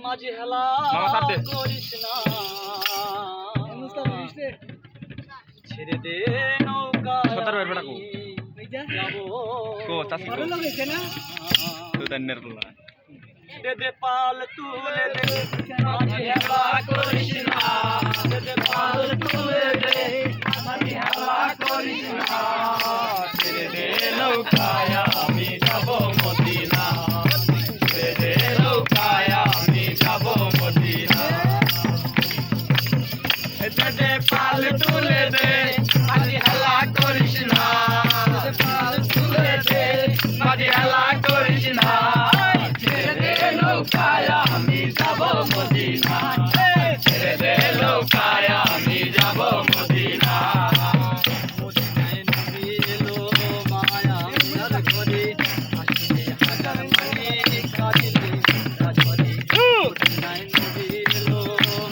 মাঝে হেলা করিস না, ছেড়ে দে নৌকা দে পাল তুলে দে, মাঝে হেলা করিস না, দে পাল তুলে দে, মাঝে হেলা করিস না, ছেড়ে দে নৌকায় আমি যাব মদিনা, ছেড়ে দে নৌকায় আমি যাব মদিনা, দে পাল তুলে দে, মাঝে হেলা করিস না, পাল তুলে দে, মাঝে হেলা করিস না, ছেড়ে দে নৌকায় আমি যাব মদিনা, ছেড়ে দে নৌকায় আমি যাব মদিনা। মদিনায় নবী এলো মায়া আপনার ঘরে, আসলে হাজার মানে কাঁদিলে রাজরে। মদিনায় নবী এলো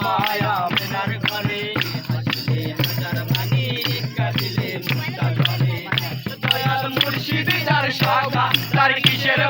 মায়া আপনার ঘরে, আসলে হাজার মানে কাঁদিলে রাজরে। দয়াল মুর্শিদ যার সখা, তার কিসের